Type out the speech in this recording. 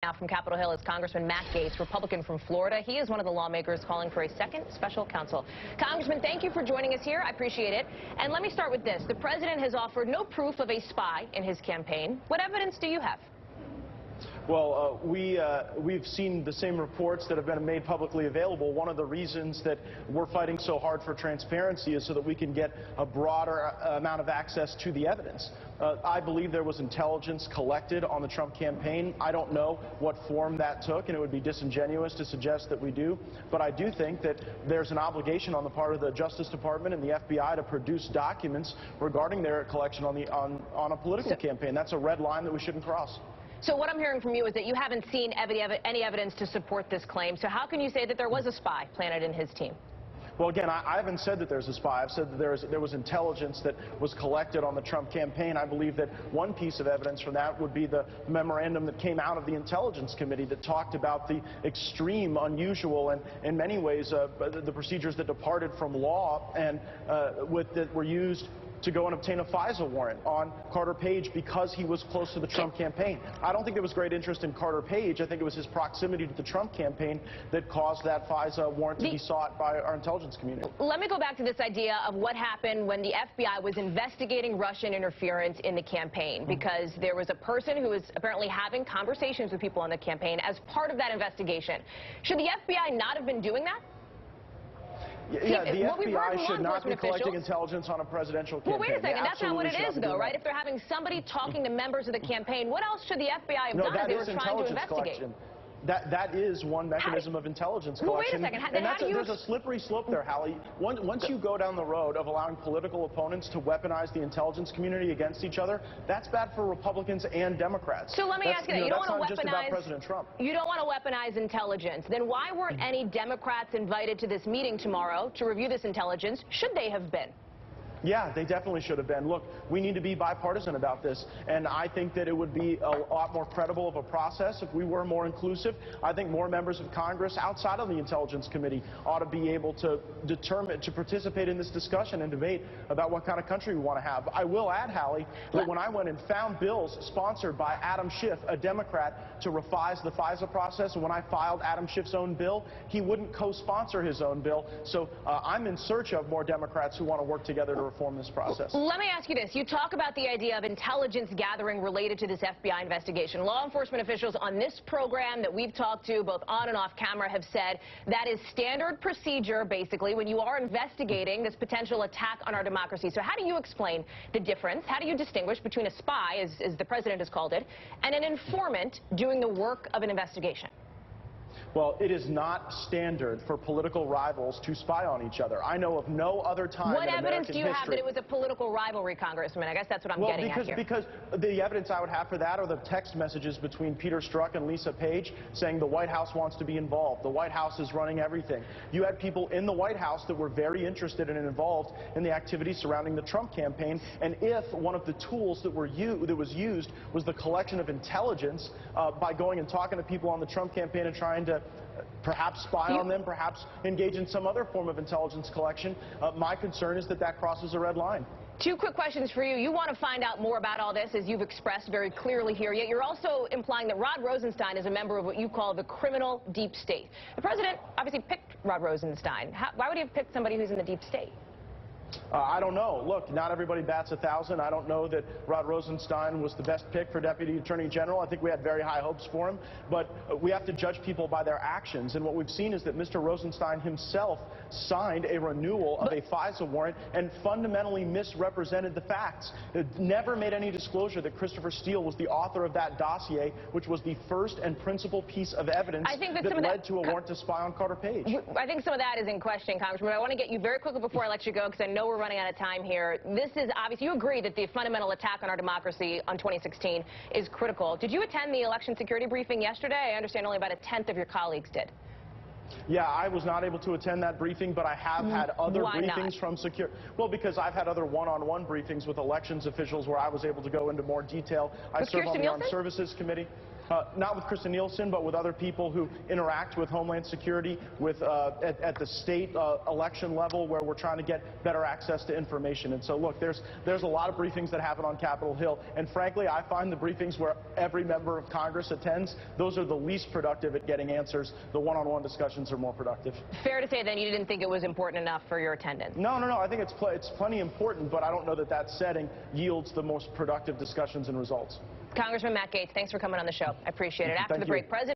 Now from Capitol Hill is Congressman Matt Gaetz, Republican from Florida. He is one of the lawmakers calling for a second special counsel. Congressman, thank you for joining us here. I appreciate it. And let me start with this. The president has offered no proof of a spy in his campaign. What evidence do you have? Well, we've seen the same reports that have been made publicly available. One of the reasons that we're fighting so hard for transparency is so that we can get a broader amount of access to the evidence. I believe there was intelligence collected on the Trump campaign. I don't know what form that took, and it would be disingenuous to suggest that we do. But I do think that there's an obligation on the part of the Justice Department and the FBI to produce documents regarding their collection on a political campaign. That's a red line that we shouldn't cross. So what I'm hearing from you is that you haven't seen any evidence to support this claim. So how can you say that there was a spy planted in his team? Well, again, I haven't said that there's a spy. I've said that there was intelligence that was collected on the Trump campaign. I believe that one piece of evidence from that would be the memorandum that came out of the Intelligence Committee that talked about the extreme, unusual, and in many ways the procedures that departed from law and that were used to go and obtain a FISA warrant on Carter Page because he was close to the Trump campaign. I don't think there was great interest in Carter Page. I think it was his proximity to the Trump campaign that caused that FISA warrant to be sought by our intelligence community. Let me go back to this idea of what happened when the FBI was investigating Russian interference in the campaign, because there was a person who was apparently having conversations with people on the campaign as part of that investigation. Should the FBI not have been doing that? Yeah, the FBI should not be collecting intelligence on a presidential campaign. Well, wait a second. That's not what it is, though, right? If they're having somebody talking to members of the campaign, what else should the FBI have done if they were trying to investigate? That is one mechanism of intelligence collection. Well, wait a second. And there's a slippery slope there, Hallie. Once you go down the road of allowing political opponents to weaponize the intelligence community against each other, that's bad for Republicans and Democrats. So let me ask you that. You don't want to just about President Trump. You don't want to weaponize intelligence. Then why weren't any Democrats invited to this meeting tomorrow to review this intelligence? Should they have been? Yeah, they definitely should have been. Look, we need to be bipartisan about this, and I think that it would be a lot more credible of a process if we were more inclusive. I think more members of Congress outside of the Intelligence Committee ought to be able to participate in this discussion and debate about what kind of country we want to have. I will add, Hallie, that when I went and found bills sponsored by Adam Schiff, a Democrat, to revise the FISA process, and when I filed Adam Schiff's own bill, he wouldn't co-sponsor his own bill. So I'm in search of more Democrats who want to work together to reform this process. Let me ask you this. You talk about the idea of intelligence gathering related to this FBI investigation. Law enforcement officials on this program that we've talked to, both on and off camera, have said that is standard procedure, basically, when you are investigating this potential attack on our democracy. So how do you explain the difference? How do you distinguish between a spy, as the president has called it, and an informant doing the work of an investigation? Well, it is not standard for political rivals to spy on each other. I know of no other time in American history. What evidence do you have that it was a political rivalry, Congressman? I guess that's what I'm getting at here. Because the evidence I would have for that are the text messages between Peter Strzok and Lisa Page saying the White House wants to be involved. The White House is running everything. You had people in the White House that were very interested and involved in the activities surrounding the Trump campaign. And if one of the tools that was used was the collection of intelligence by going and talking to people on the Trump campaign and trying to perhaps spy on them, perhaps engage in some other form of intelligence collection, my concern is that that crosses a red line. Two quick questions for you. You want to find out more about all this, as you've expressed very clearly here, yet you're also implying that Rod Rosenstein is a member of what you call the criminal deep state. The president obviously picked Rod Rosenstein. Why would he have picked somebody who's in the deep state? I don't know. Look, not everybody bats 1,000. I don't know that Rod Rosenstein was the best pick for Deputy Attorney General. I think we had very high hopes for him. But we have to judge people by their actions. And what we've seen is that Mr. Rosenstein himself signed a renewal of a FISA warrant and fundamentally misrepresented the facts. It never made any disclosure that Christopher Steele was the author of that dossier, which was the first and principal piece of evidence that led to a warrant to spy on Carter Page. I think some of that is in question, Congressman. I want to get you very quickly before I let you go, because I know we're running out of time here. This is obvious. You agree that the fundamental attack on our democracy on 2016 is critical. Did you attend the election security briefing yesterday? I understand only about 1/10 of your colleagues did. Yeah, I was not able to attend that briefing, but I have had other briefings from security. Well, because I've had other one-on-one briefings with elections officials where I was able to go into more detail. I serve on the Armed Services Committee. not with Kristen Nielsen, but with other people who interact with Homeland Security, with at the state election level, where we're trying to get better access to information. And so, look, there's a lot of briefings that happen on Capitol Hill, and frankly, I find the briefings where every member of Congress attends, those are the least productive at getting answers. The one-on-one discussions are more productive. Fair to say then you didn't think it was important enough for your attendance? No. I think it's plenty important, but I don't know that that setting yields the most productive discussions and results. Congressman Matt Gaetz, thanks for coming on the show. I appreciate it. After the break, President